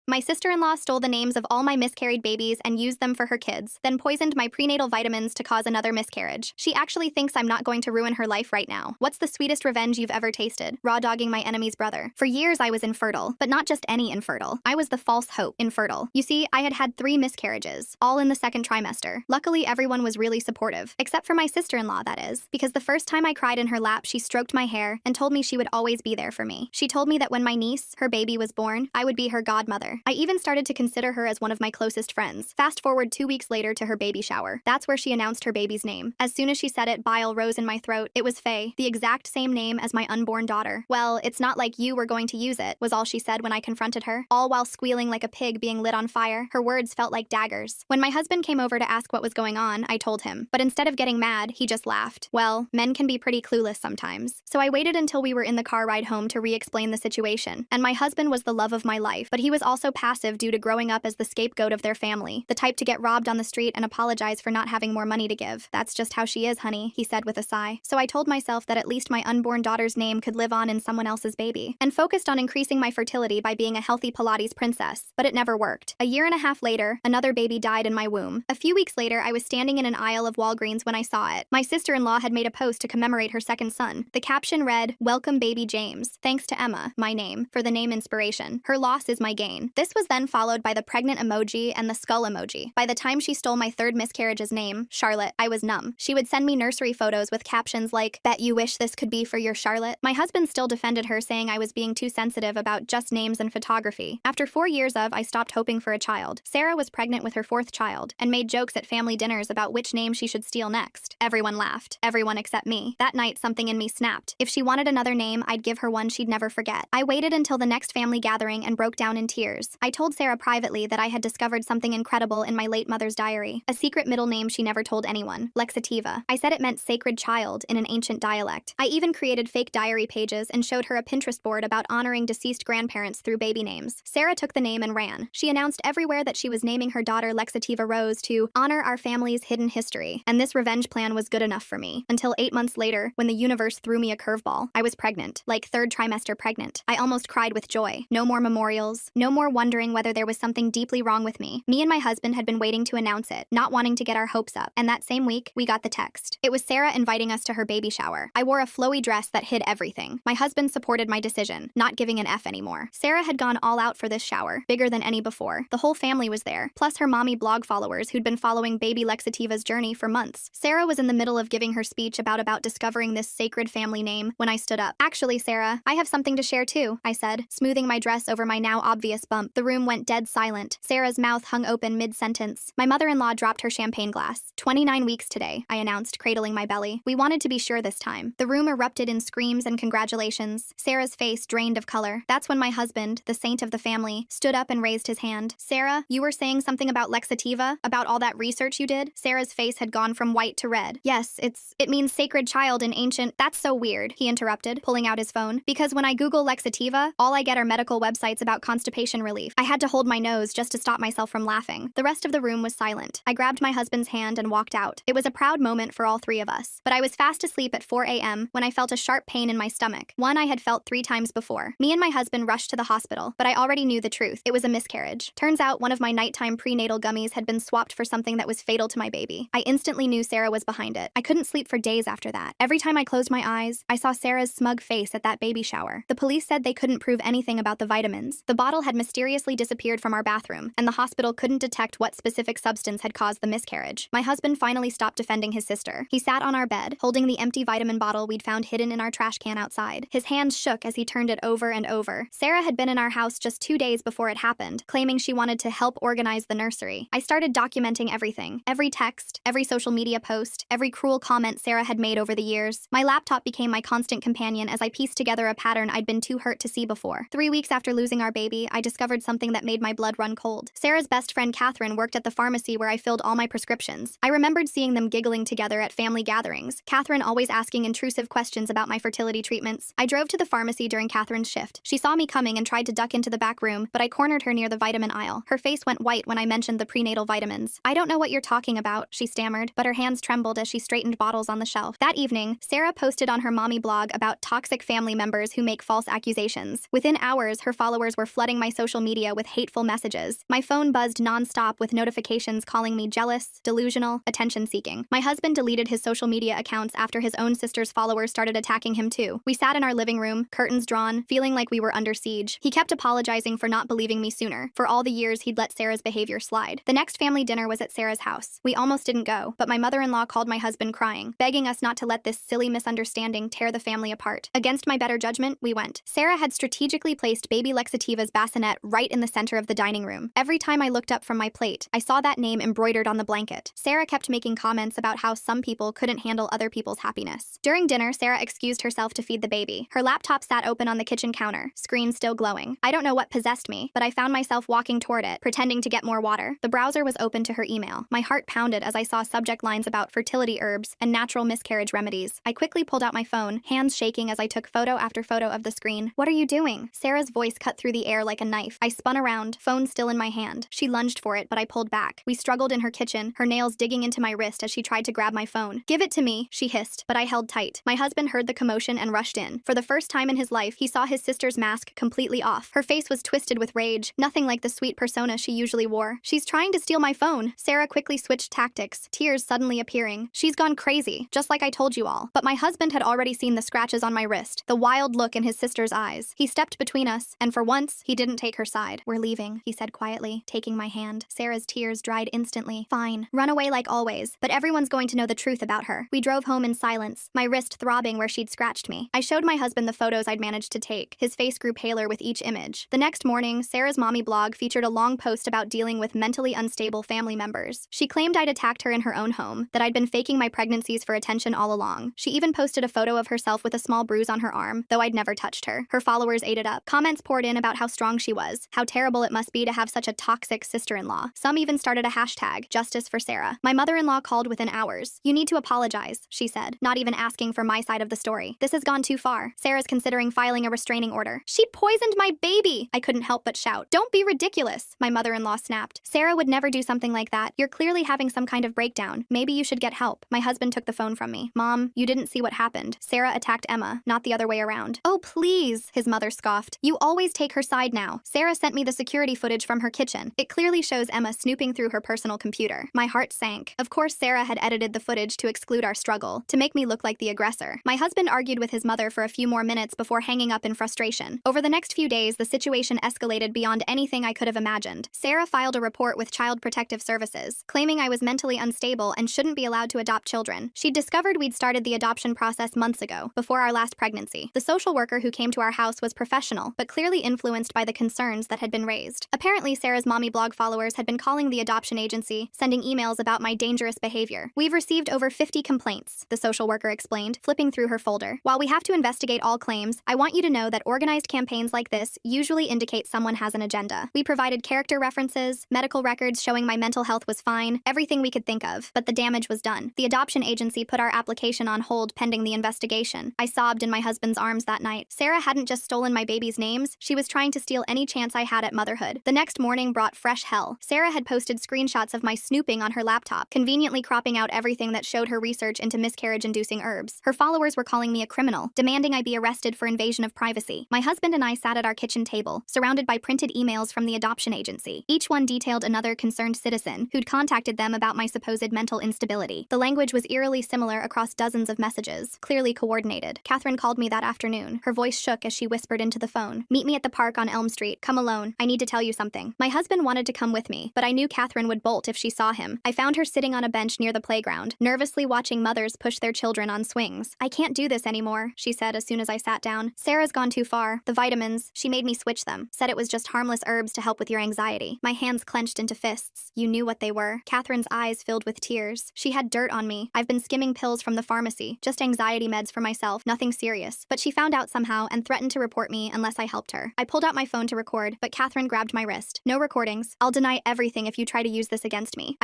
My sister-in-law stole the names of all my miscarried babies and used them for her kids, then poisoned my prenatal vitamins to cause another miscarriage. She actually thinks I'm not going to ruin her life right now. What's the sweetest revenge you've ever tasted? Raw dogging my enemy's brother. For years, I was infertile, but not just any infertile. I was the false hope infertile. You see, I had 3 miscarriages, all in the second trimester. Luckily, everyone was really supportive, except for my sister-in-law, that is, because the first time I cried in her lap, she stroked my hair and told me she would always be there for me. She told me that when my niece, her baby, was born, I would be her godmother. I even started to consider her as one of my closest friends. Fast forward 2 weeks later to her baby shower. That's where she announced her baby's name. As soon as she said it, bile rose in my throat. It was Faye, the exact same name as my unborn daughter. Well, it's not like you were going to use it, was all she said when I confronted her, all while squealing like a pig being lit on fire. Her words felt like daggers. When my husband came over to ask what was going on, I told him. But instead of getting mad, he just laughed. Well, men can be pretty clueless sometimes. So I waited until we were in the car ride home to re-explain the situation. And my husband was the love of my life, but he was also passive due to growing up as the scapegoat of their family, the type to get robbed on the street and apologize for not having more money to give. That's just how she is, honey, he said with a sigh. So I told myself that at least my unborn daughter's name could live on in someone else's baby, and focused on increasing my fertility by being a healthy Pilates princess. But it never worked. A year and a half later, another baby died in my womb. A few weeks later, I was standing in an aisle of Walgreens when I saw it. My sister-in-law had made a post to commemorate her second son. The caption read, "Welcome baby James. Thanks to Emma, my name, for the name inspiration. Her loss is my gain." This was then followed by the pregnant emoji and the skull emoji. By the time she stole my third miscarriage's name, Charlotte, I was numb. She would send me nursery photos with captions like, "Bet you wish this could be for your Charlotte." My husband still defended her, saying I was being too sensitive about just names and photography. After 4 years I stopped hoping for a child. Sarah was pregnant with her 4th child, and made jokes at family dinners about which name she should steal next. Everyone laughed. Everyone except me. That night, something in me snapped. If she wanted another name, I'd give her one she'd never forget. I waited until the next family gathering and broke down in tears. I told Sarah privately that I had discovered something incredible in my late mother's diary, a secret middle name she never told anyone, Lexativa. I said it meant sacred child in an ancient dialect. I even created fake diary pages and showed her a Pinterest board about honoring deceased grandparents through baby names. Sarah took the name and ran. She announced everywhere that she was naming her daughter Lexativa Rose to honor our family's hidden history, and this revenge plan was good enough for me. Until 8 months later, when the universe threw me a curveball. I was pregnant, like 3rd trimester pregnant. I almost cried with joy. No more memorials, no more wondering whether there was something deeply wrong with me. Me and my husband had been waiting to announce it, not wanting to get our hopes up, and that same week, we got the text. It was Sarah inviting us to her baby shower. I wore a flowy dress that hid everything. My husband supported my decision, not giving an F anymore. Sarah had gone all out for this shower, bigger than any before. The whole family was there, plus her mommy blog followers who'd been following baby Lexativa's journey for months. Sarah was in the middle of giving her speech about discovering this sacred family name when I stood up. "Actually, Sarah, I have something to share too," I said, smoothing my dress over my now obvious bump. The room went dead silent. Sarah's mouth hung open mid-sentence. My mother-in-law dropped her champagne glass. 29 weeks today, I announced, cradling my belly. We wanted to be sure this time. The room erupted in screams and congratulations. Sarah's face drained of color. That's when my husband, the saint of the family, stood up and raised his hand. "Sarah, you were saying something about Lexativa? About all that research you did?" Sarah's face had gone from white to red. "Yes, it means sacred child in ancient—" "That's so weird," he interrupted, pulling out his phone. "Because when I Google Lexativa, all I get are medical websites about constipation relief." I had to hold my nose just to stop myself from laughing. The rest of the room was silent. I grabbed my husband's hand and walked out. It was a proud moment for all 3 of us. But I was fast asleep at 4 a.m. when I felt a sharp pain in my stomach, one I had felt 3 times before. Me and my husband rushed to the hospital, but I already knew the truth. It was a miscarriage. Turns out one of my nighttime prenatal gummies had been swapped for something that was fatal to my baby. I instantly knew Sarah was behind it. I couldn't sleep for days after that. Every time I closed my eyes, I saw Sarah's smug face at that baby shower. The police said they couldn't prove anything about the vitamins. The bottle had mysteriously disappeared from our bathroom, and the hospital couldn't detect what specific substance had caused the miscarriage. My husband finally stopped defending his sister. He sat on our bed, holding the empty vitamin bottle we'd found hidden in our trash can outside. His hands shook as he turned it over and over. Sarah had been in our house just 2 days before it happened, claiming she wanted to help organize the nursery. I started documenting everything. Every text, every social media post, every cruel comment Sarah had made over the years. My laptop became my constant companion as I pieced together a pattern I'd been too hurt to see before. 3 weeks after losing our baby, I discovered something that made my blood run cold. Sarah's best friend Catherine worked at the pharmacy where I filled all my prescriptions. I remembered seeing them giggling together at family gatherings, Catherine always asking intrusive questions about my fertility treatments. I drove to the pharmacy during Catherine's shift. She saw me coming and tried to duck into the back room, but I cornered her near the vitamin aisle. Her face went white when I mentioned the prenatal vitamins. "I don't know what you're talking about," she stammered, but her hands trembled as she straightened bottles on the shelf. That evening, Sarah posted on her mommy blog about toxic family members who make false accusations. Within hours, her followers were flooding my social social media with hateful messages. My phone buzzed nonstop with notifications calling me jealous, delusional, attention-seeking. My husband deleted his social media accounts after his own sister's followers started attacking him too. We sat in our living room, curtains drawn, feeling like we were under siege. He kept apologizing for not believing me sooner, for all the years he'd let Sarah's behavior slide. The next family dinner was at Sarah's house. We almost didn't go, but my mother-in-law called my husband crying, begging us not to let this silly misunderstanding tear the family apart. Against my better judgment, we went. Sarah had strategically placed baby Lexativa's bassinet right in the center of the dining room. Every time I looked up from my plate, I saw that name embroidered on the blanket. Sarah kept making comments about how some people couldn't handle other people's happiness. During dinner, Sarah excused herself to feed the baby. Her laptop sat open on the kitchen counter, screen still glowing. I don't know what possessed me, but I found myself walking toward it, pretending to get more water. The browser was open to her email. My heart pounded as I saw subject lines about fertility herbs and natural miscarriage remedies. I quickly pulled out my phone, hands shaking as I took photo after photo of the screen. "What are you doing?" Sarah's voice cut through the air like a knife. I spun around, phone still in my hand. She lunged for it, but I pulled back. We struggled in her kitchen, her nails digging into my wrist as she tried to grab my phone. "Give it to me," she hissed, but I held tight. My husband heard the commotion and rushed in. For the first time in his life, he saw his sister's mask completely off. Her face was twisted with rage, nothing like the sweet persona she usually wore. "She's trying to steal my phone." Sarah quickly switched tactics, tears suddenly appearing. "She's gone crazy, just like I told you all." But my husband had already seen the scratches on my wrist, the wild look in his sister's eyes. He stepped between us, and for once, he didn't take her side. "We're leaving," he said quietly, taking my hand. Sarah's tears dried instantly. "Fine. Run away like always, but everyone's going to know the truth about her." We drove home in silence, my wrist throbbing where she'd scratched me. I showed my husband the photos I'd managed to take. His face grew paler with each image. The next morning, Sarah's mommy blog featured a long post about dealing with mentally unstable family members. She claimed I'd attacked her in her own home, that I'd been faking my pregnancies for attention all along. She even posted a photo of herself with a small bruise on her arm, though I'd never touched her. Her followers ate it up. Comments poured in about how strong she was, how terrible it must be to have such a toxic sister-in-law. Some even started a hashtag, Justice for Sarah. My mother-in-law called within hours. "You need to apologize," she said, not even asking for my side of the story. "This has gone too far. Sarah's considering filing a restraining order." "She poisoned my baby!" I couldn't help but shout. "Don't be ridiculous," my mother-in-law snapped. "Sarah would never do something like that. You're clearly having some kind of breakdown. Maybe you should get help." My husband took the phone from me. "Mom, you didn't see what happened. Sarah attacked Emma, not the other way around." "Oh, please," his mother scoffed. "You always take her side now." Sarah sent me the security footage from her kitchen. It clearly shows Emma snooping through her personal computer. My heart sank. Of course, Sarah had edited the footage to exclude our struggle, to make me look like the aggressor. My husband argued with his mother for a few more minutes before hanging up in frustration. Over the next few days, the situation escalated beyond anything I could have imagined. Sarah filed a report with Child Protective Services, claiming I was mentally unstable and shouldn't be allowed to adopt children. She'd discovered we'd started the adoption process months ago, before our last pregnancy. The social worker who came to our house was professional, but clearly influenced by the concerns that had been raised. Apparently, Sarah's mommy blog followers had been calling the adoption agency, sending emails about my dangerous behavior. "We've received over 50 complaints," the social worker explained, flipping through her folder. "While we have to investigate all claims, I want you to know that organized campaigns like this usually indicate someone has an agenda. We provided character references, medical records showing my mental health was fine, everything we could think of, but the damage was done. The adoption agency put our application on hold pending the investigation." I sobbed in my husband's arms that night. Sarah hadn't just stolen my baby's names, she was trying to steal any chance I had at motherhood. The next morning brought fresh hell. Sarah had posted screenshots of my snooping on her laptop, conveniently cropping out everything that showed her research into miscarriage-inducing herbs. Her followers were calling me a criminal, demanding I be arrested for invasion of privacy. My husband and I sat at our kitchen table, surrounded by printed emails from the adoption agency. Each one detailed another concerned citizen who'd contacted them about my supposed mental instability. The language was eerily similar across dozens of messages, clearly coordinated. Catherine called me that afternoon. Her voice shook as she whispered into the phone. "Meet me at the park on Elm Street. Come alone. I need to tell you something." My husband wanted to come with me, but I knew Catherine would bolt if she saw him. I found her sitting on a bench near the playground, nervously watching mothers push their children on swings. "I can't do this anymore," she said as soon as I sat down. "Sarah's gone too far. The vitamins, she made me switch them. Said it was just harmless herbs to help with your anxiety." My hands clenched into fists. "You knew what they were." Catherine's eyes filled with tears. "She had dirt on me. I've been skimming pills from the pharmacy, just anxiety meds for myself, nothing serious. But she found out somehow and threatened to report me unless I helped her." I pulled out my phone to record, but Catherine grabbed my wrist. "No recordings. I'll deny everything if you try to use this against me.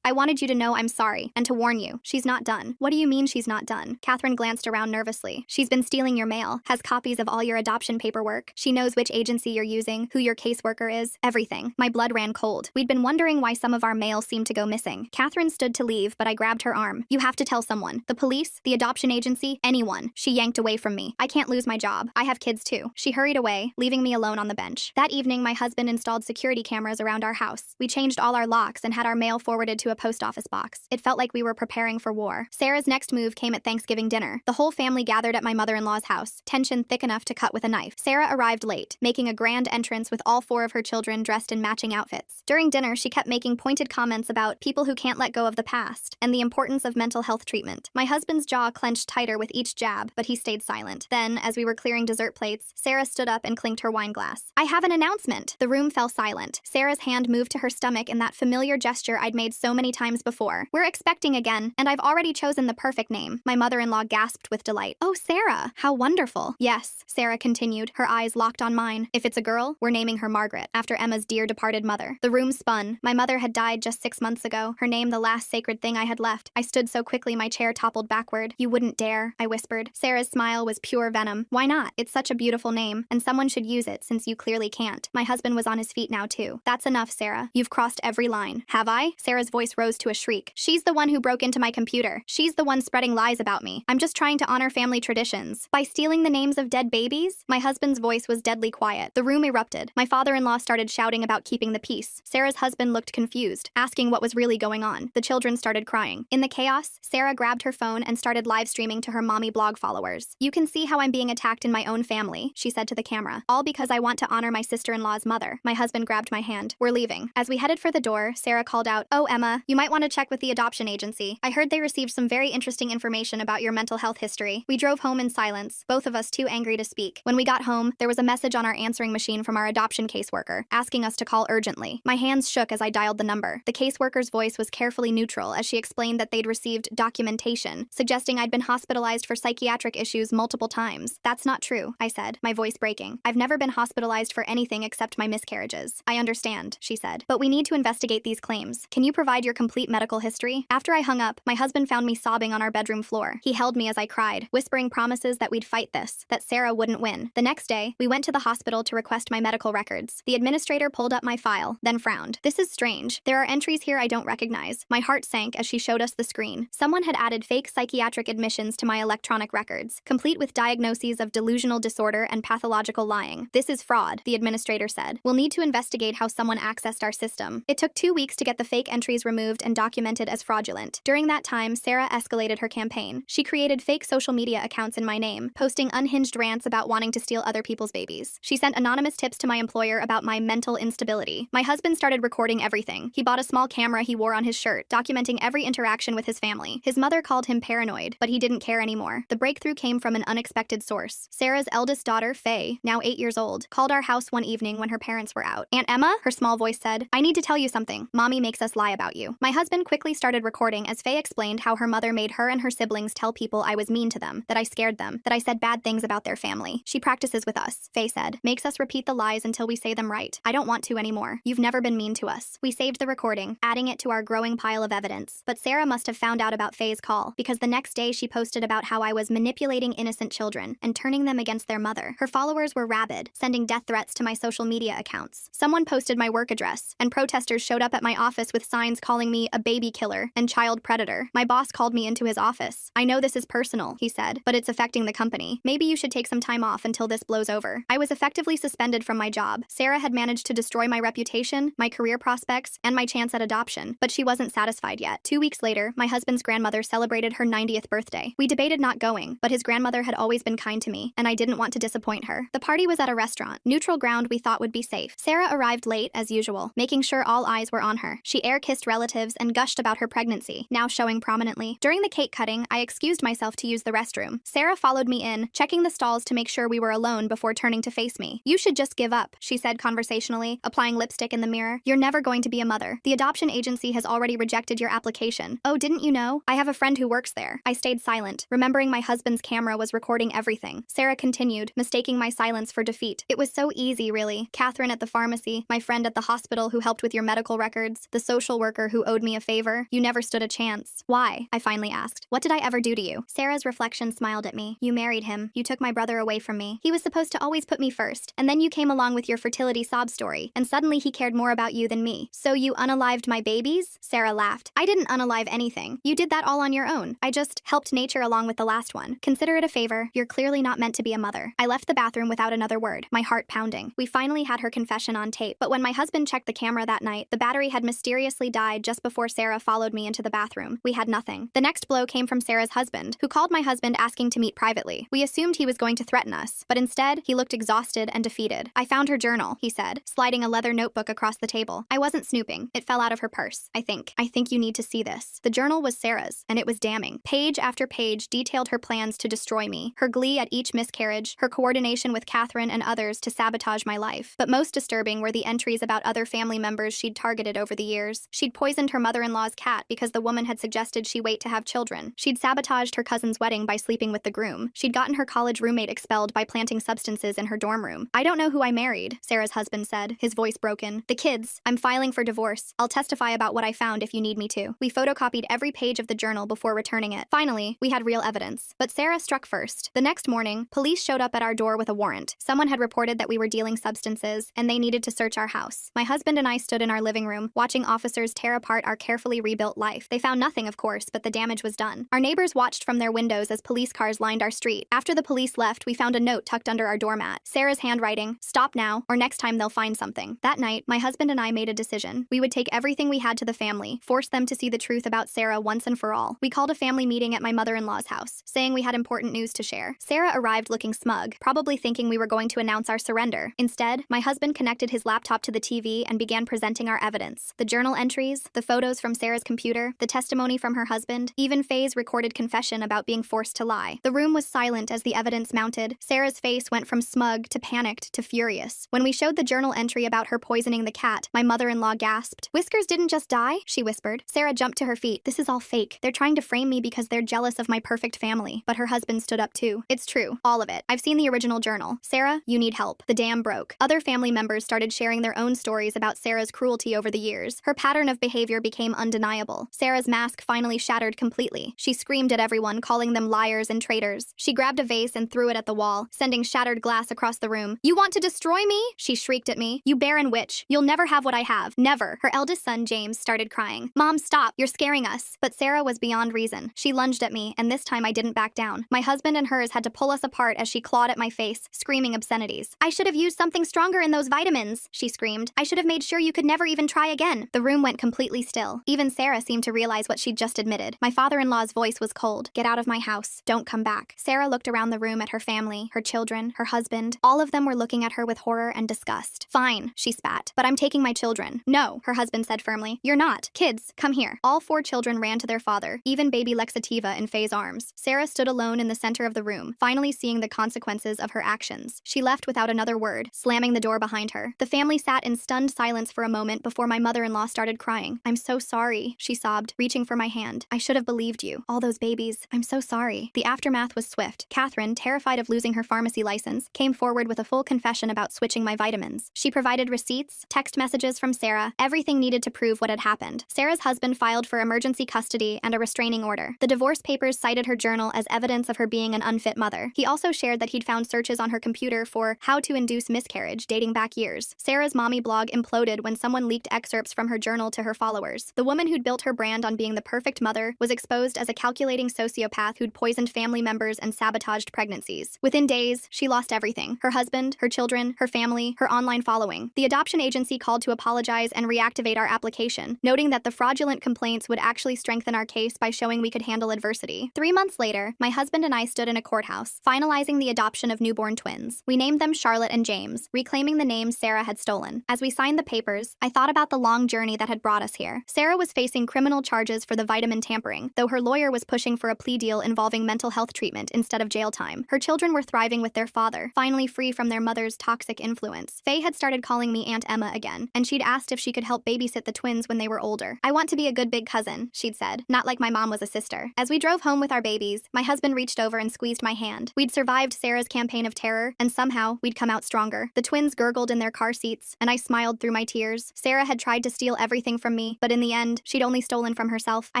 I wanted you to know I'm sorry, and to warn you, she's not done." "What do you mean she's not done?" Catherine glanced around nervously. "She's been stealing your mail, has copies of all your adoption paperwork. She knows which agency you're using, who your caseworker is, everything." My blood ran cold. We'd been wondering why some of our mail seemed to go missing. Catherine stood to leave, but I grabbed her arm. "You have to tell someone. The police, the adoption agency, anyone." She yanked away from me. "I can't lose my job. I have kids too." She hurried away, leaving me alone on the bench. That evening, my husband installed security cameras around our house. We changed all our locks and had our mail forwarded to a post office box. It felt like we were preparing for war. Sarah's next move came at Thanksgiving dinner. The whole family gathered at my mother-in-law's house, tension thick enough to cut with a knife. Sarah arrived late, making a grand entrance with all 4 of her children dressed in matching outfits. During dinner, she kept making pointed comments about people who can't let go of the past and the importance of mental health treatment. My husband's jaw clenched tighter with each jab, but he stayed silent. Then, as we were clearing dessert plates, Sarah stood up and clinked her wine glass. "I have an announcement." The room fell silent. Sarah's hand moved to her stomach in that familiar gesture I'd made so many times before. "We're expecting again, and I've already chosen the perfect name." My mother-in-law gasped with delight. "Oh, Sarah, how wonderful." "Yes," Sarah continued, her eyes locked on mine. "If it's a girl, we're naming her Margaret, after Emma's dear departed mother." The room spun. My mother had died just 6 months ago, her name the last sacred thing I had left. I stood so quickly my chair toppled backward. "You wouldn't dare," I whispered. Sarah's smile was pure venom. "Why not? It's such a beautiful name, and someone should use it since you clearly can't." My husband was on his feet now too. "That's enough, Sarah. You've crossed every line." "Have I?" Sarah's voice rose to a shriek. "She's the one who broke into my computer. She's the one spreading lies about me. I'm just trying to honor family traditions. By stealing the names of dead babies?" My husband's voice was deadly quiet. The room erupted. My father-in-law started shouting about keeping the peace. Sarah's husband looked confused, asking what was really going on. The children started crying. In the chaos, Sarah grabbed her phone and started live streaming to her mommy blog followers. "You can see how I'm being attacked in my own family," she said to the camera. "All because I want to honor my sister-in-law's mother." My husband grabbed my hand. "We're leaving." As we headed for the door, Sarah called out, "Oh, Emma, you might want to check with the adoption agency. I heard they received some very interesting information about your mental health history." We drove home in silence, both of us too angry to speak. When we got home, there was a message on our answering machine from our adoption caseworker, asking us to call urgently. My hands shook as I dialed the number. The caseworker's voice was carefully neutral as she explained that they'd received documentation, suggesting I'd been hospitalized for psychiatric issues multiple times. "That's not true," I said, my voice breaking. "I've never been hospitalized for anything except my miscarriages." "I understand," she said, "but we need to investigate these claims. Can you provide your complete medical history?" After I hung up, my husband found me sobbing on our bedroom floor. He held me as I cried, whispering promises that we'd fight this, that Sarah wouldn't win. The next day, we went to the hospital to request my medical records. The administrator pulled up my file, then frowned. "This is strange. There are entries here I don't recognize." My heart sank as she showed us the screen. Someone had added fake psychiatric admissions to my electronic records, complete with diagnoses of delusional disorder and pathological lying. "This is fraud," the administrator said. "We'll need to investigate how someone accessed our system." It took 2 weeks to get the fake entries removed and documented as fraudulent. During that time, Sarah escalated her campaign. She created fake social media accounts in my name, posting unhinged rants about wanting to steal other people's babies. She sent anonymous tips to my employer about my mental instability. My husband started recording everything. He bought a small camera he wore on his shirt, documenting every interaction with his family. His mother called him paranoid, but he didn't care anymore. The breakthrough came from an unexpected source. Sarah's eldest daughter, Faye, now 8 years old, called our house one evening when her parents were out. "Aunt Emma," her small voice said, "I need to tell you something. Mommy makes us lie about you." My husband quickly started recording as Faye explained how her mother made her and her siblings tell people I was mean to them, that I scared them, that I said bad things about their family. "She practices with us," Faye said, "makes us repeat the lies until we say them right. I don't want to anymore. You've never been mean to us." We saved the recording, adding it to our growing pile of evidence. But Sarah must have found out about Faye's call, because the next day she posted about how I was manipulating innocent children and turning them against their mother. Her followers were rabid, sending death threats to my social media accounts. Someone posted my work address, and protesters showed up at my office with signs calling me a baby killer and child predator. My boss called me into his office. "I know this is personal," he said, "but it's affecting the company. Maybe you should take some time off until this blows over." I was effectively suspended from my job. Sarah had managed to destroy my reputation, my career prospects, and my chance at adoption, but she wasn't satisfied yet. 2 weeks later, my husband's grandmother celebrated her 90th birthday. We debated not going, but his grandmother had always been kind to me, and I didn't want to disappoint her. The party was at a restaurant, neutral ground we thought would be safe. Sarah arrived late, as usual, making sure all eyes were on her. She air-kissed relatives and gushed about her pregnancy, now showing prominently. During the cake cutting, I excused myself to use the restroom. Sarah followed me in, checking the stalls to make sure we were alone before turning to face me. "You should just give up," she said conversationally, applying lipstick in the mirror. "You're never going to be a mother. The adoption agency has already rejected your application." "Oh, didn't you know? I have a friend who works there." I stayed silent, remembering my husband's camera was recording everything. Sarah continued, mistaking my silence for defeat. "It was so easy, really. Catherine at the pharmacy, my friend at the hospital who helped with your medical records, the social worker who owed me a favor. You never stood a chance." "Why?" I finally asked. "What did I ever do to you?" Sarah's reflection smiled at me. "You married him. You took my brother away from me. He was supposed to always put me first, and then you came along with your fertility sob story, and suddenly he cared more about you than me. So you unalived my babies?" Sarah laughed. "I didn't unalive anything. You did that all on your own. I just helped nature along with the last one. Consider it a favor. You're clearly not meant to be a mother." I left the bathroom without another word, my heart pounding. nothing. We finally had her confession on tape, but when my husband checked the camera that night, the battery had mysteriously died just before Sarah followed me into the bathroom. We had nothing. The next blow came from Sarah's husband, who called my husband asking to meet privately. We assumed he was going to threaten us, but instead, he looked exhausted and defeated. "I found her journal," he said, sliding a leather notebook across the table. "I wasn't snooping. It fell out of her purse. I think you need to see this." The journal was Sarah's, and it was damning. Page after page detailed her plans to destroy me, her glee at each miscarriage, her coordination with Catherine and others to sabotage my life. But most disturbing were the entries about other family members she'd targeted over the years. She'd poisoned her mother-in-law's cat because the woman had suggested she wait to have children. She'd sabotaged her cousin's wedding by sleeping with the groom. She'd gotten her college roommate expelled by planting substances in her dorm room. "I don't know who I married," Sarah's husband said, his voice broken. "The kids. I'm filing for divorce. I'll testify about what I found if you need me to." We photocopied every page of the journal before returning it. Finally, we had real evidence. But Sarah struck first. The next morning, police showed up at our door with a warrant. Someone had reported that we were dealing substances, and they needed to search our house. My husband and I stood in our living room, watching officers tear apart our carefully rebuilt life. They found nothing, of course, but the damage was done. Our neighbors watched from their windows as police cars lined our street. After the police left, we found a note tucked under our doormat. Sarah's handwriting: "Stop now, or next time they'll find something." That night, my husband and I made a decision. We would take everything we had to the family, force them to see the truth about Sarah once and for all. We called a family meeting at my mother-in-law's house, saying we had important news to share. Sarah arrived looking smug, probably thinking we were going to announce our surrender. Instead, my husband connected his laptop to the TV and began presenting our evidence. The journal entries, the photos from Sarah's computer, the testimony from her husband, even Faye's recorded confession about being forced to lie. The room was silent as the evidence mounted. Sarah's face went from smug to panicked to furious. When we showed the journal entry about her poisoning the cat, my mother-in-law gasped. "Whiskers didn't just die," she whispered. Sarah jumped to her feet. "This is all fake. They're trying to frame me because they're jealous of my perfect family." But her husband stood up too. "It's true. All of it. I've seen the original journal. Sarah, you need help." The dam broke. Other family members started sharing their own stories about Sarah's cruelty over the years. Her pattern of behavior became undeniable. Sarah's mask finally shattered completely. She screamed at everyone, calling them liars and traitors. She grabbed a vase and threw it at the wall, sending shattered glass across the room. "You want to destroy me?" she shrieked at me. "You barren witch. You'll never have what I have. Never." Her eldest son, James, started crying. "Mom, stop. You're scaring us." But Sarah was beyond reason. She lunged at me, and this time I didn't back down. My husband and hers had to pull us apart as she clawed at my face, screaming obscenities. "I should have used something stronger in those vitamins," she screamed. "I should have made sure you could never even try again." The room went completely still. Even Sarah seemed to realize what she'd just admitted. My father-in-law's voice was cold. "Get out of my house. Don't come back." Sarah looked around the room at her family, her children, her husband. All of them were looking at her with horror and disgust. "Fine," she spat, "but I'm taking my children." "No," her husband said firmly. "You're not. Kids, come here." All 4 children ran to their father, even baby Lexativa in Faye's arms. Sarah stood alone in the center of the room, finally seeing the consequences of her actions. She left without another word, slamming the door behind her. The family sat in stunned silence for a moment before my mother-in-law started crying. "I'm so sorry," she sobbed, reaching for my hand. "I should have believed you. All those babies. I'm so sorry." The aftermath was swift. Catherine, terrified of losing her pharmacy license, came forward with a full confession about switching my vitamins. She provided receipts, text messages from Sarah, everything needed to prove what had happened. Sarah's husband filed for emergency custody and a restraining order. The divorce papers cited her journal as evidence of her being an unfit mother. He also shared that he'd found searches on her computer for how to induce miscarriage dating back years. Sarah's mommy blog imploded when someone leaked excerpts from her journal to her followers. The woman who'd built her brand on being the perfect mother was exposed as a calculating sociopath who'd poisoned family members and sabotaged pregnancies. Within days, she lost everything: her husband, her children, her family, her online following. The adoption agency called to apologize and reactivate our application, noting that the fraudulent complaints would actually strengthen our case by showing we could handle adversity. 3 months later, my husband and I stood in a courthouse, finalizing the adoption of newborn twins. We named them Charlotte and James, reclaiming the names Sarah had stolen. As we signed the papers, I thought about the long journey that had brought us here. Sarah was facing criminal charges for the vitamin tampering, though her lawyer was pushing for a plea deal involving mental health treatment instead of jail time. Her children were thriving with their father, finally free from their mother's toxic influence. Faye had started calling me Aunt Emma again, and she'd asked if she could help babysit the twins when they were older. "I want to be a good big cousin," she'd said, "not like my mom was a sister." As we drove home with our babies, my husband reached over and squeezed my hand. We'd survived Sarah's campaign of terror, and somehow we'd come out stronger. The twins gurgled in their car seats, and I smiled through my tears. Sarah had tried to steal everything from me, but in the end, she'd only stolen from herself. I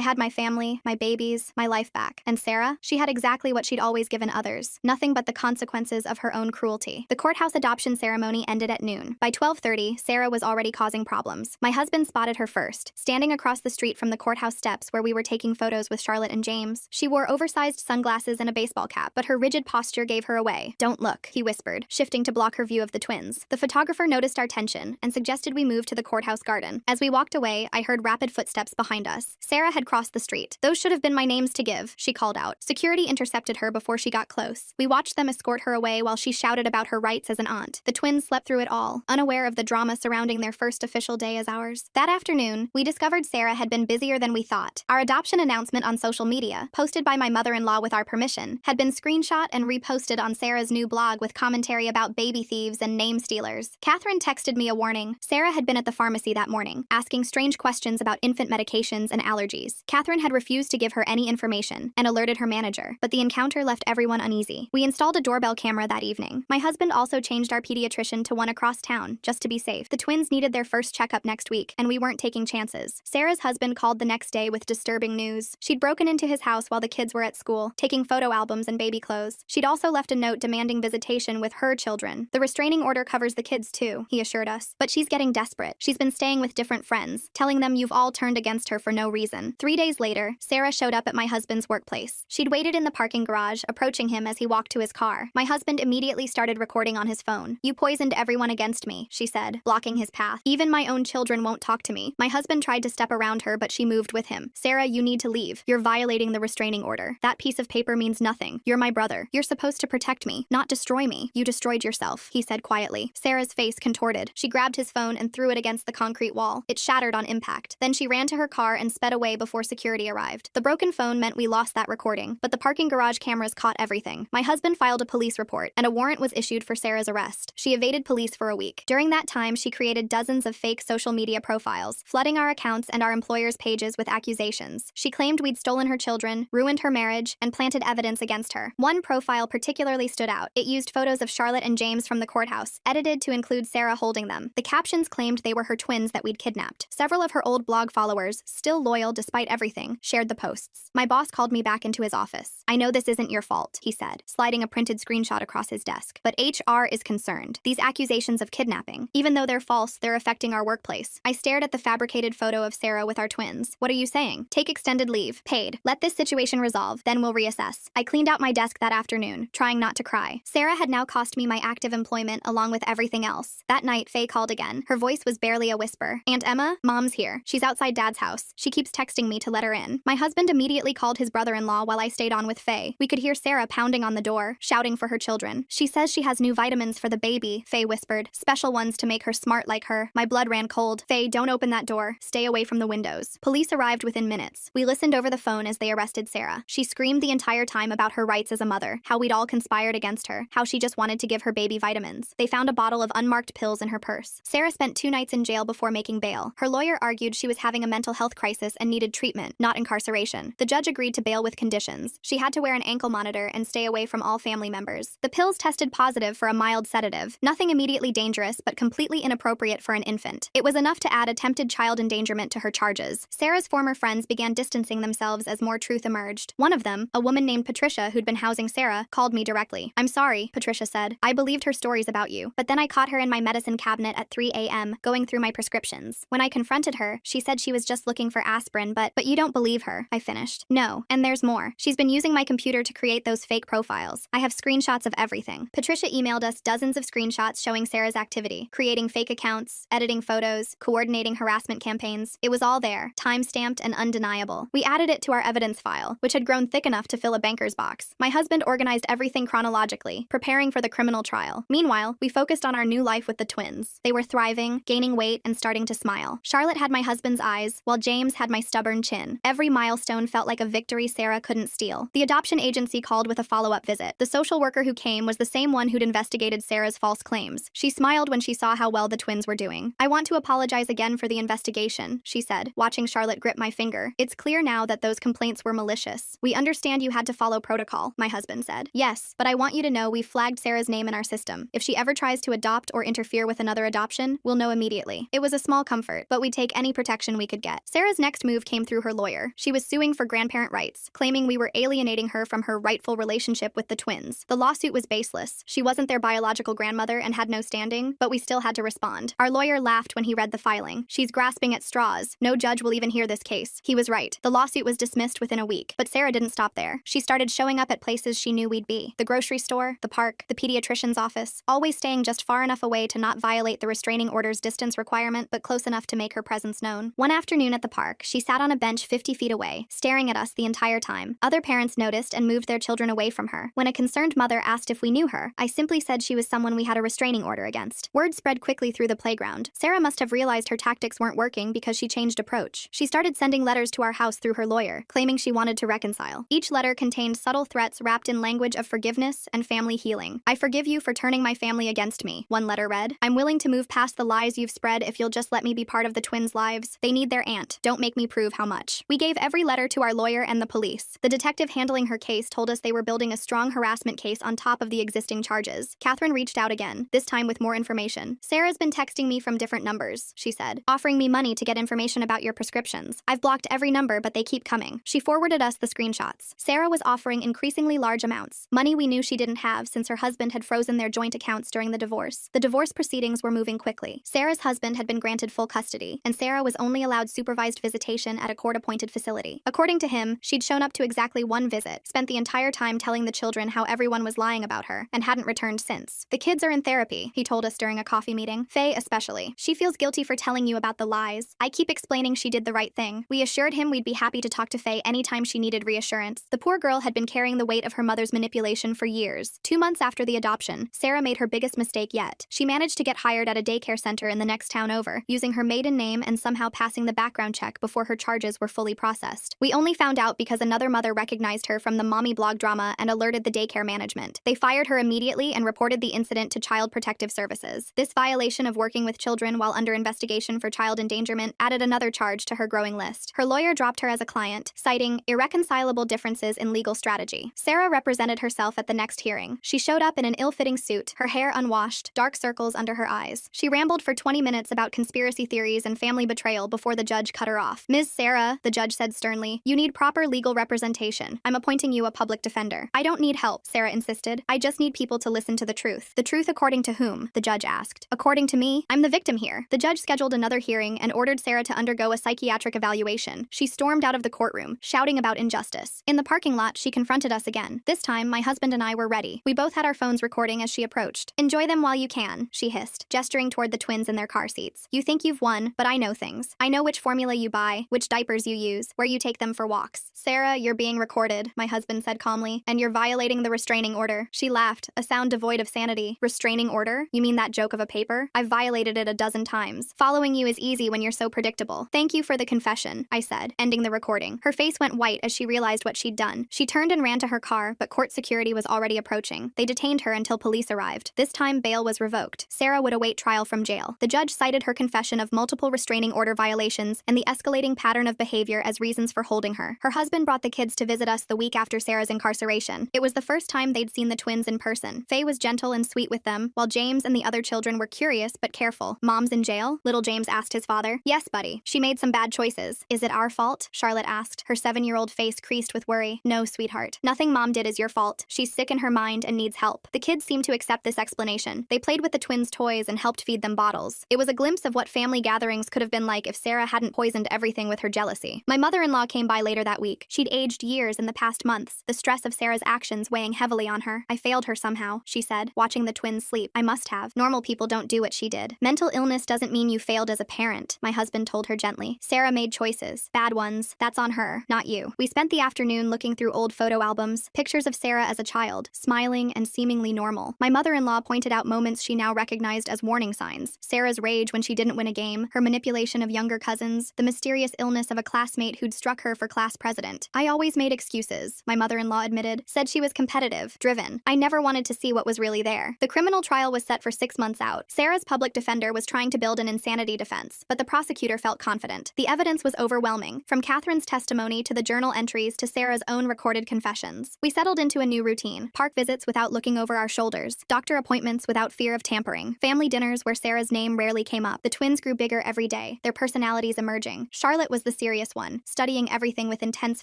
had my family, my babies, my life back. And Sarah? She had exactly what she'd always given others: nothing but the consequences of her own cruelty. The courthouse adoption ceremony ended at noon. By 12:30, Sarah was already causing problems. My husband spotted her first, standing across the street from the courthouse steps where we were taking photos with Charlotte and James. She wore oversized sunglasses and a baseball cap, but her rigid posture gave her away. "Don't look," he whispered, shifting to block her view view of the twins. The photographer noticed our tension and suggested we move to the courthouse garden. As we walked away, I heard rapid footsteps behind us. Sarah had crossed the street. "Those should have been my names to give," she called out. Security intercepted her before she got close. We watched them escort her away while she shouted about her rights as an aunt. The twins slept through it all, unaware of the drama surrounding their first official day as ours. That afternoon, we discovered Sarah had been busier than we thought. Our adoption announcement on social media, posted by my mother-in-law with our permission, had been screenshot and reposted on Sarah's new blog with commentary about baby thieves and name stealers. Catherine texted me a warning. Sarah had been at the pharmacy that morning, asking strange questions about infant medications and allergies. Catherine had refused to give her any information and alerted her manager, but the encounter left everyone uneasy. We installed a doorbell camera that evening. My husband also changed our pediatrician to one across town, just to be safe. The twins needed their first checkup next week, and we weren't taking chances. Sarah's husband called the next day with disturbing news. She'd broken into his house while the kids were at school, taking photo albums and baby clothes. She'd also left a note demanding visitation with her children. "The restraining order covers the kids too," he assured us. "But she's getting desperate. She's been staying with different friends, telling them you've all turned against her for no reason." 3 days later, Sarah showed up at my husband's workplace. She'd waited in the parking garage, approaching him as he walked to his car. My husband immediately started recording on his phone. "You poisoned everyone against me," she said, blocking his path. "Even my own children won't talk to me." My husband tried to step around her, but she moved with him. "Sarah, you need to leave. You're violating the restraining order. That piece of paper means nothing. You're my brother. You're supposed to protect me, not destroy me. You destroyed yourself," he said quietly. Sarah's face contorted. She grabbed his phone and threw it against the concrete wall. It shattered on impact. Then she ran to her car and sped away before security arrived. The broken phone meant we lost that recording, but the parking garage cameras caught everything. My husband filed a police report, and a warrant was issued for Sarah's arrest. She evaded police for a week. During that time, she created dozens of fake social media profiles, flooding our accounts and our employers' pages with accusations. She claimed we'd stolen her children, ruined her marriage, and planted evidence against her. One profile particularly stood out. It used photos of Charlotte and James from the courthouse, edited to include Sarah holding them. The captions claimed they were her twins that we'd kidnapped. Several of her old blog followers, still loyal despite everything, shared the posts. My boss called me back into his office. "I know this isn't your fault," he said, sliding a printed screenshot across his desk. "But HR is concerned. These accusations of kidnapping, even though they're false, they're affecting our workplace." I stared at the fabricated photo of Sarah with our twins. "What are you saying? Take extended leave. Paid. Let this situation resolve, then we'll reassess." I cleaned out my desk that afternoon, trying not to cry. Sarah had now cost me my active employment along with everything else. That night, Faye called again. Her voice was barely a whisper. "Aunt Emma, Mom's here. She's outside Dad's house. She keeps texting me to let her in." My husband immediately called his brother-in-law while I stayed on with Faye. We could hear Sarah pounding on the door, shouting for her children. "She says she has new vitamins for the baby," Faye whispered. "Special ones to make her smart like her." My blood ran cold. "Faye, don't open that door. Stay away from the windows." Police arrived within minutes. We listened over the phone as they arrested Sarah. She screamed the entire time about her rights as a mother, how we'd all conspired against her, how she just wanted to give her baby vitamins. They found a bottle of unmarked pills in her purse. Sarah spent 2 nights in jail before making bail. Her lawyer argued she was having a mental health crisis and needed treatment, not incarceration. The judge agreed to bail with conditions. She had to wear an ankle monitor and stay away from all family members. The pills tested positive for a mild sedative, nothing immediately dangerous but completely inappropriate for an infant. It was enough to add attempted child endangerment to her charges. Sarah's former friends began distancing themselves as more truth emerged. One of them, a woman named Patricia who'd been housing Sarah, called me directly. "I'm sorry," Patricia said. "I believed her stories about you. But then I caught her in my medicine cabinet at 3 a.m., going through my prescriptions. When I confronted her, she said she was just looking for aspirin, but you don't believe her," I finished. "No, and there's more. She's been using my computer to create those fake profiles. I have screenshots of everything." Patricia emailed us dozens of screenshots showing Sarah's activity, creating fake accounts, editing photos, coordinating harassment campaigns. It was all there, time-stamped and undeniable. We added it to our evidence file, which had grown thick enough to fill a banker's box. My husband organized everything chronologically, preparing for the criminal trial. Meanwhile, we focused on our new life with the twins. They were thriving, gaining weight, and starting to smile. Charlotte had my husband's eyes, while James had my stubborn chin. Every milestone felt like a victory Sarah couldn't steal. The adoption agency called with a follow-up visit. The social worker who came was the same one who'd investigated Sarah's false claims. She smiled when she saw how well the twins were doing. "I want to apologize again for the investigation," she said, watching Charlotte grip my finger. "It's clear now that those complaints were malicious. We understand you had to follow protocol," my husband said. "Yes, but I want you to know we've flagged Sarah's name in our system. If she ever tries to adopt or interfere with another adoption, we'll know immediately." It was a small comfort, but we'd take any protection we could get. Sarah's next move came through her lawyer. She was suing for grandparent rights, claiming we were alienating her from her rightful relationship with the twins. The lawsuit was baseless. She wasn't their biological grandmother and had no standing, but we still had to respond. Our lawyer laughed when he read the filing. "She's grasping at straws. No judge will even hear this case." He was right. The lawsuit was dismissed within a week, but Sarah didn't stop there. She started showing up at places she knew we'd be: the grocery store, the park, the pediatrician's office. distance, always staying just far enough away to not violate the restraining order's distance requirement, but close enough to make her presence known. One afternoon at the park, she sat on a bench 50 feet away, staring at us the entire time. Other parents noticed and moved their children away from her. When a concerned mother asked if we knew her, I simply said she was someone we had a restraining order against. Word spread quickly through the playground. Sarah must have realized her tactics weren't working because she changed approach. She started sending letters to our house through her lawyer, claiming she wanted to reconcile. Each letter contained subtle threats wrapped in language of forgiveness and family healing. "I forgive you for turning my family against me," one letter read. "I'm willing to move past the lies you've spread if you'll just let me be part of the twins' lives. They need their aunt. Don't make me prove how much." We gave every letter to our lawyer and the police. The detective handling her case told us they were building a strong harassment case on top of the existing charges. Catherine reached out again, this time with more information. "Sarah's been texting me from different numbers," she said, "offering me money to get information about your prescriptions. I've blocked every number, but they keep coming." She forwarded us the screenshots. Sarah was offering increasingly large amounts, money we knew she didn't have since her husband had frozen their joint accounts during the divorce. The divorce proceedings were moving quickly. Sarah's husband had been granted full custody, and Sarah was only allowed supervised visitation at a court-appointed facility. According to him, she'd shown up to exactly one visit, spent the entire time telling the children how everyone was lying about her, and hadn't returned since. "The kids are in therapy," he told us during a coffee meeting. "Faye especially. She feels guilty for telling you about the lies. I keep explaining she did the right thing." We assured him we'd be happy to talk to Faye anytime she needed reassurance. The poor girl had been carrying the weight of her mother's manipulation for years. 2 months after the adoption, Sarah made her biggest mistake yet. She managed to get hired at a daycare center in the next town over, using her maiden name and somehow passing the background check before her charges were fully processed. We only found out because another mother recognized her from the mommy blog drama and alerted the daycare management. They fired her immediately and reported the incident to Child Protective Services. This violation of working with children while under investigation for child endangerment added another charge to her growing list. Her lawyer dropped her as a client, citing irreconcilable differences in legal strategy. Sarah represented herself at the next hearing. She showed up in an ill-fitting suit, her hair unwashed, dark circles under her eyes. She rambled for 20 minutes about conspiracy theories and family betrayal before the judge cut her off. "Ms. Sarah," the judge said sternly, "you need proper legal representation. I'm appointing you a public defender." "I don't need help," Sarah insisted. "I just need people to listen to the truth." "The truth according to whom?" the judge asked. "According to me. I'm the victim here." The judge scheduled another hearing and ordered Sarah to undergo a psychiatric evaluation. She stormed out of the courtroom, shouting about injustice. In the parking lot, she confronted us again. This time, my husband and I were ready. We both had our phones recording as she approached. "Enjoy them while you can," she hissed, gesturing toward the twins in their car seats. "You think you've won, but I know things. I know which formula you buy, which diapers you use, where you take them for walks." "Sarah, you're being recorded," my husband said calmly, "and you're violating the restraining order." She laughed, a sound devoid of sanity. "Restraining order? You mean that joke of a paper? I've violated it a dozen times. Following you is easy when you're so predictable." "Thank you for the confession," I said, ending the recording. Her face went white as she realized what she'd done. She turned and ran to her car, but court security was already approaching. They detained her until police arrived. This time, bail was revoked. Sarah would await trial from jail. The judge cited her confession of multiple restraining order violations and the escalating pattern of behavior as reasons for holding her. Her husband brought the kids to visit us the week after Sarah's incarceration. It was the first time they'd seen the twins in person. Faye was gentle and sweet with them, while James and the other children were curious but careful. "Mom's in jail?" little James asked his father. "Yes, buddy. She made some bad choices." "Is it our fault?" Charlotte asked, her 7-year-old face creased with worry. "No, sweetheart. Nothing Mom did is your fault. She's sick in her mind and needs help." The kids seemed to accept this explanation. They played with the twins' toys and helped feed them bottles. It was a glimpse of what family gatherings could have been like if Sarah hadn't poisoned everything with her jealousy. My mother-in-law came by later that week. She'd aged years in the past months, the stress of Sarah's actions weighing heavily on her. "I failed her somehow," she said, watching the twins sleep. "I must have. Normal people don't do what she did." "Mental illness doesn't mean you failed as a parent," my husband told her gently. "Sarah made choices. Bad ones. That's on her, not you." We spent the afternoon looking through old photo albums, pictures of Sarah as a child, smiling and seemingly normal. My mother-in-law pointed out moments she now recognized as warning signs. Sarah's rage when she didn't win a game, her manipulation of younger cousins, the mysterious illness of a classmate who'd struck her for class president. "I always made excuses," my mother-in-law admitted, said she was competitive, driven. "I never wanted to see what was really there." The criminal trial was set for 6 months out. Sarah's public defender was trying to build an insanity defense, but the prosecutor felt confident. The evidence was overwhelming, from Catherine's testimony to the journal entries to Sarah's own recorded confessions. We settled into a new routine: park visits without looking over our shoulders, doctor appointments without fear of tampering, family dinners where Sarah's name rarely came up. The twins grew bigger every day, their personalities emerging. Charlotte was the serious one, studying everything with intense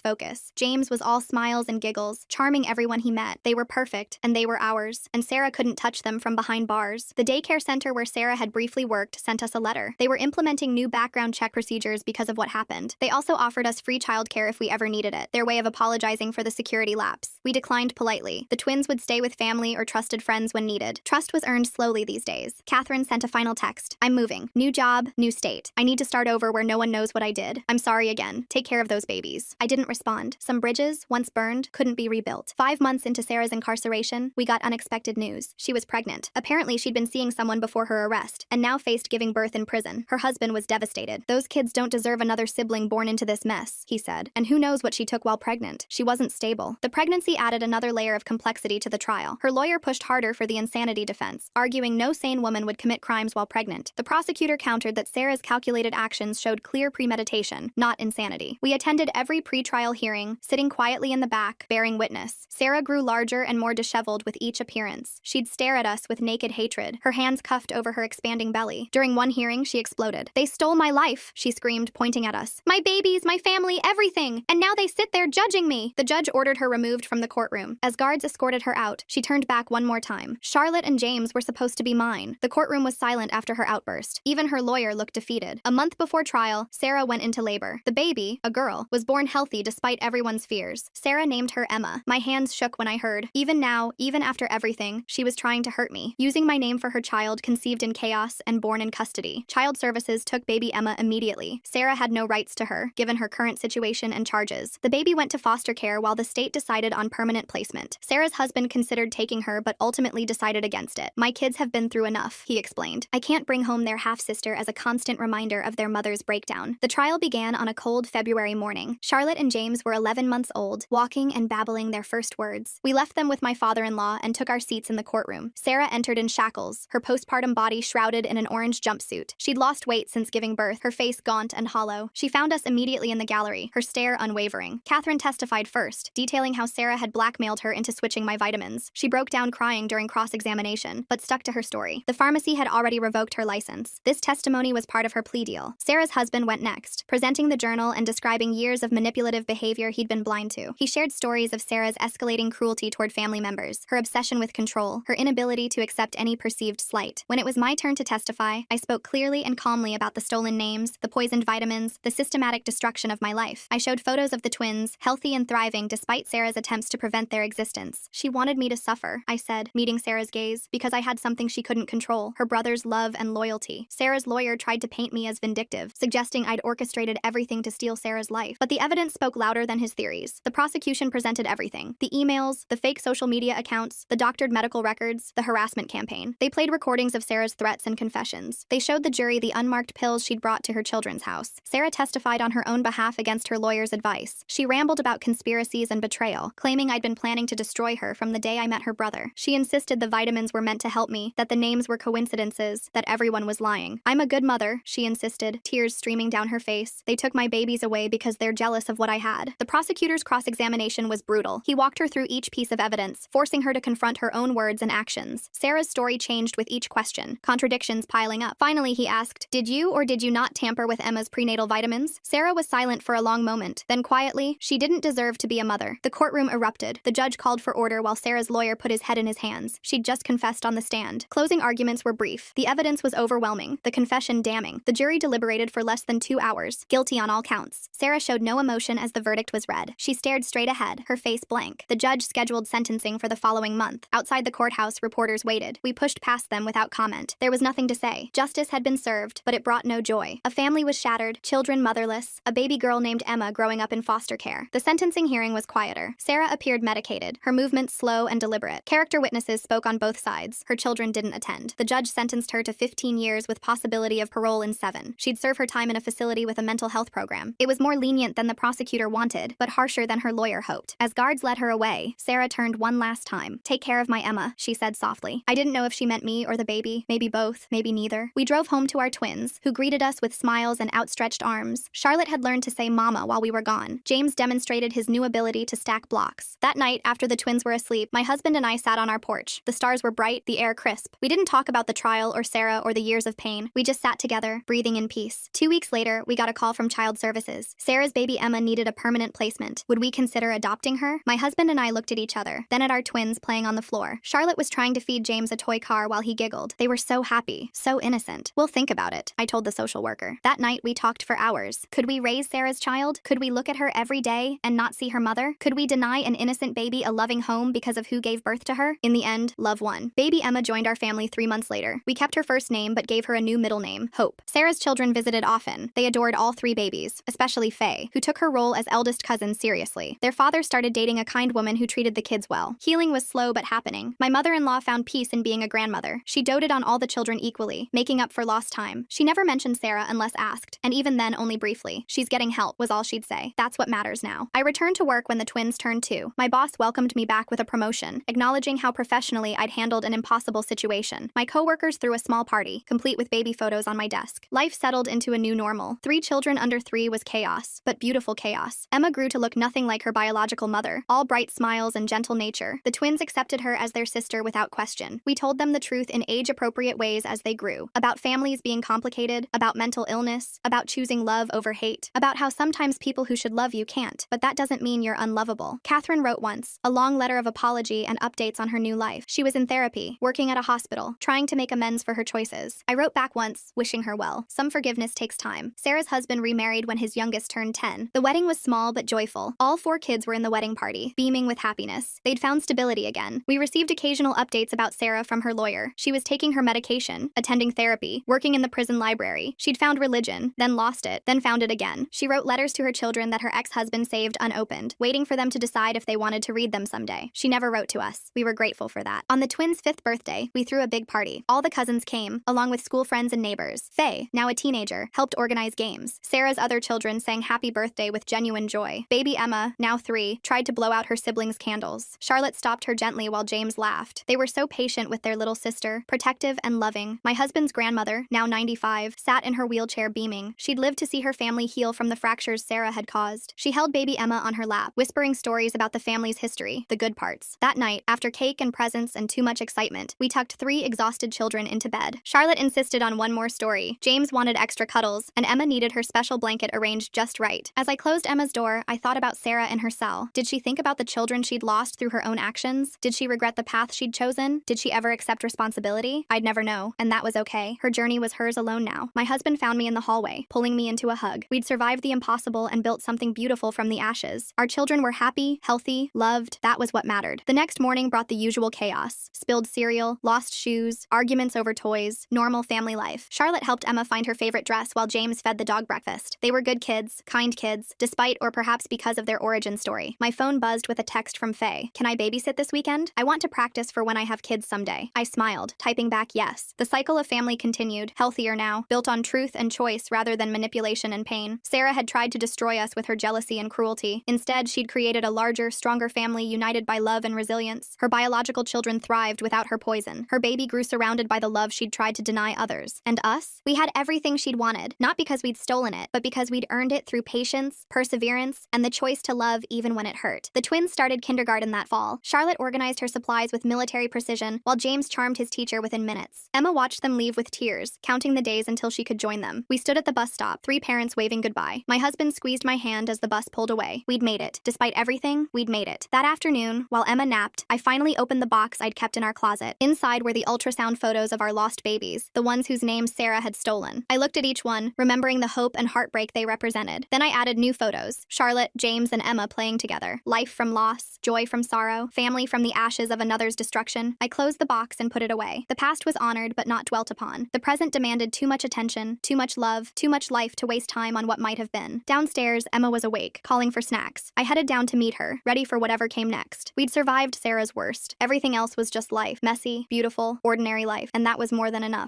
focus. James was all smiles and giggles, charming everyone he met. They were perfect, and they were ours, and Sarah couldn't touch them from behind bars. The daycare center where Sarah had briefly worked sent us a letter. They were implementing new background check procedures because of what happened. They also offered us free childcare if we ever needed it, their way of apologizing for the security lapse. We declined politely. The twins would stay with family or trusted friends when needed. Trust was earned slowly these days. Catherine sent a final text. I'm moving. New job, new state. I need to start over where no one knows what I did. I'm sorry again. Take care of those babies. I didn't respond. Some bridges, once burned, couldn't be rebuilt. 5 months into Sarah's incarceration, we got unexpected news. She was pregnant. Apparently, she'd been seeing someone before her arrest, and now faced giving birth in prison. Her husband was devastated. Those kids don't deserve another sibling born into this mess, he said. And who knows what she took while pregnant. She wasn't stable. The pregnancy added another layer of complexity to the trial. Her lawyer pushed harder for the insanity defense, arguing no sane woman would commit crimes while pregnant. The prosecutor countered that Sarah's calculated actions showed clear premeditation, not insanity. We attended every pre-trial hearing, sitting quietly in the back, bearing witness. Sarah grew larger and more disheveled with each appearance. She'd stare at us with naked hatred, her hands cuffed over her expanding belly. During one hearing, she exploded. "They stole my life," she screamed, pointing at us. "My babies, my family, everything. And now they sit there judging me." The judge ordered her removed from the courtroom. As guards escorted her out, she turned back one more time. Charlotte and James were supposed to be mine. The courtroom was silent after her outburst. Even her lawyer looked defeated. A month before trial, Sarah went into labor. The baby, a girl, was born healthy despite everyone's fears. Sarah named her Emma. My hands shook when I heard. Even now, even after everything, she was trying to hurt me, using my name for her child conceived in chaos and born in custody. Child Services took baby Emma immediately. Sarah had no rights to her, given her current situation and charges. The baby went to foster care while the state decided on permanent placement. Sarah's husband considered taking her but ultimately decided against it. "My kids have been through enough," he explained. "I can't bring home their half-sister as a constant reminder of their mother's breakdown." The trial began on a cold February morning. Charlotte and James were 11 months old, walking and babbling their first words. We left them with my father-in-law and took our seats in the courtroom. Sarah entered in shackles, her postpartum body shrouded in an orange jumpsuit. She'd lost weight since giving birth, her face gaunt and hollow. She found us immediately in the gallery, her stare unwavering. Catherine testified first, detailing how Sarah had blackmailed her into switching my vitamins. She broke down crying during cross-examination, but stuck to her story. The pharmacy had already revoked her license. This testimony was part of her plea deal. Sarah's husband went next, presenting the journal and describing years of manipulative behavior he'd been blind to. He shared stories of Sarah's escalating cruelty toward family members, her obsession with control, her inability to accept any perceived slight. When it was my turn to testify, I spoke clearly and calmly about the stolen names, the poisoned vitamins, the systematic destruction of my life. I showed photos of the twins, healthy and thriving despite Sarah's attempts to prevent their existence. "She wanted me to suffer," I said, meeting Sarah's gaze, "because I had something she couldn't control, her brother's love and loyalty." Sarah's lawyer tried to paint me as vindictive, suggesting I'd orchestrated everything to steal Sarah's life. But the evidence spoke louder than his theories. The prosecution presented everything: the emails, the fake social media accounts, the doctored medical records, the harassment campaign. They played recordings of Sarah's threats and confessions. They showed the jury the unmarked pills she'd brought to her children's house. Sarah testified on her own behalf against her lawyer's advice. She rambled about conspiracies and betrayal, claiming I'd been planning to destroy her from the day I met her brother. She insisted the vitamins were meant to help me, that the names were coincidences, that everyone was lying. "I'm a good mother," she insisted, tears streaming down her face. "They took my babies away because they're jealous of what I had." The prosecutor's cross-examination was brutal. He walked her through each piece of evidence, forcing her to confront her own words and actions. Sarah's story changed with each question, contradictions piling up. Finally, he asked, "Did you or did you not tamper with Emma's prenatal vitamins?" Sarah was silent for a long moment. Then quietly, "She didn't deserve to be a mother." The courtroom erupted. The judge called for order while Sarah's lawyer put his head in his hands. She'd just confessed on the stand. Closing arguments were brief. The evidence was overwhelming, the confession damning. The jury deliberated for less than 2 hours, guilty on all counts. Sarah showed no emotion as the verdict was read. She stared straight ahead, her face blank. The judge scheduled sentencing for the following month. Outside the courthouse, reporters waited. We pushed past them without comment. There was nothing to say. Justice had been served, but it brought no joy. A family was shattered, children motherless, a baby girl named Emma growing up in foster care. The sentencing hearing was quieter. Sarah appeared medicated, her movements slow and deliberate. Character witnesses spoke on both sides. Her children didn't attend. The judge sentenced her to 15 years with possibility of parole in 7. She'd serve her time in a facility with a mental health program. It was more lenient than the prosecutor wanted, but harsher than her lawyer hoped. As guards led her away, Sarah turned one last time. "Take care of my Emma," she said softly. I didn't know if she meant me or the baby, maybe both, maybe neither. We drove home to our twins, who greeted us with smiles and outstretched arms. Charlotte had learned to say mama while we were gone. James demonstrated his new ability to stack blocks. That night, after the twins were asleep, my husband and I sat on our porch. The stars were bright, the air crisp. We didn't talk about the trial or Sarah or the years of pain. We just sat together, breathing in peace. 2 weeks later, we got a call from Child Services. Sarah's baby Emma needed a permanent placement. Would we consider adopting her? My husband and I looked at each other, then at our twins playing on the floor. Charlotte was trying to feed James a toy car while he giggled. They were so happy, so innocent. "We'll think about it," I told the social worker. That night, we talked for hours. Could we raise Sarah's child? Could we look at her every day and not see her mother? Could we deny an innocent baby a loving home because of who gave birth to her? In the end, Love one. Baby Emma joined our family 3 months later. We kept her first name but gave her a new middle name, Hope. Sarah's children visited often. They adored all 3 babies, especially Faye, who took her role as eldest cousin seriously. Their father started dating a kind woman who treated the kids well. Healing was slow but happening. My mother-in-law found peace in being a grandmother. She doted on all the children equally, making up for lost time. She never mentioned Sarah unless asked, and even then only briefly. She's getting help, was all she'd say. That's what matters now. I returned to work when the twins turned 2. My boss welcomed me back with a promotion, acknowledging how professionally I'd handled an impossible situation. My coworkers threw a small party, complete with baby photos on my desk. Life settled into a new normal. 3 children under 3 was chaos, but beautiful chaos. Emma grew to look nothing like her biological mother, all bright smiles and gentle nature. The twins accepted her as their sister without question. We told them the truth in age-appropriate ways as they grew, about families being complicated, about mental illness, about choosing love over hate, about how sometimes people who should love you can't, but that doesn't mean you're unlovable. Catherine wrote once, a long letter of apology and updates on her new life. She was in therapy, working at a hospital, trying to make amends for her choices. I wrote back once, wishing her well. Some forgiveness takes time. Sarah's husband remarried when his youngest turned 10. The wedding was small but joyful. All 4 kids were in the wedding party, beaming with happiness. They'd found stability again. We received occasional updates about Sarah from her lawyer. She was taking her medication, attending therapy, working in the prison library. She'd found religion, then lost it, then found it again. She wrote letters to her children that her ex-husband saved unopened, waiting for them to decide if they wanted to read them someday. She never wrote to us. We were grateful for that. On the twins' 5th birthday, we threw a big party. All the cousins came, along with school friends and neighbors. Faye, now a teenager, helped organize games. Sarah's other children sang happy birthday with genuine joy. Baby Emma, now 3, tried to blow out her siblings' candles. Charlotte stopped her gently while James laughed. They were so patient with their little sister, protective and loving. My husband's grandmother, now 95, sat in her wheelchair beaming. She'd lived to see her family heal from the fractures Sarah had caused. She held baby Emma on her lap, whispering stories about the family's history, the good parts. That night, after cake and presents and too much excitement, we tucked 3 exhausted children into bed. Charlotte insisted on one more story. James wanted extra cuddles, and Emma needed her special blanket arranged just right. As I closed Emma's door, I thought about Sarah in her cell. Did she think about the children she'd lost through her own actions? Did she regret the path she'd chosen? Did she ever accept responsibility? I'd never know, and that was okay. Her journey was hers alone now. My husband found me in the hallway, pulling me into a hug. We'd survived the impossible and built something beautiful from the ashes. Our children were happy, healthy, loved. That was what mattered. The next morning brought the usual chaos. Spilled cereal, lost shoes, arguments over toys, normal family life. Charlotte helped Emma find her favorite dress while James fed the dog breakfast. They were good kids, kind kids, despite or perhaps because of their origin story. My phone buzzed with a text from Faye. Can I babysit this weekend? I want to practice for when I have kids someday. I smiled, typing back yes. The cycle of family continued, healthier now, built on truth and choice rather than manipulation and pain. Sarah had tried to destroy us with her jealousy and cruelty. Instead, she'd created a larger, stronger family united by love and resilience. Her biological children thrived without her poison. Her baby grew surrounded by the love she'd tried to deny others. And us? We had everything she'd wanted, not because we'd stolen it, but because we'd earned it through patience, perseverance, and the choice to love even when it hurt. The twins started kindergarten that fall. Charlotte organized her supplies with military precision, while James charmed his teacher within minutes. Emma watched them leave with tears, counting the days until she could join them. We stood at the bus stop, 3 parents waving goodbye. My husband squeezed my hand as the bus pulled away. We'd made it. Despite everything, we'd made it. That afternoon, while Emma napped, I finally opened the box I'd kept in our closet. Inside were the ultrasound photos of our lost babies, the ones whose names Sarah had stolen. I looked at each one, remembering the hope and heartbreak they represented. Then I added new photos. Charlotte, James, and Emma playing together. Life from loss, joy from sorrow, family from the ashes of another's destruction. I closed the box and put it away. The past was honored but not dwelt upon. The present demanded too much attention, too much love, too much life to waste time on what might have been. Downstairs, Emma was awake, calling for snacks. I headed down to meet her, ready for whatever came next. We'd survived Sarah's worst. Everything else was just life. Messy, beautiful, ordinary life. And that was more than enough.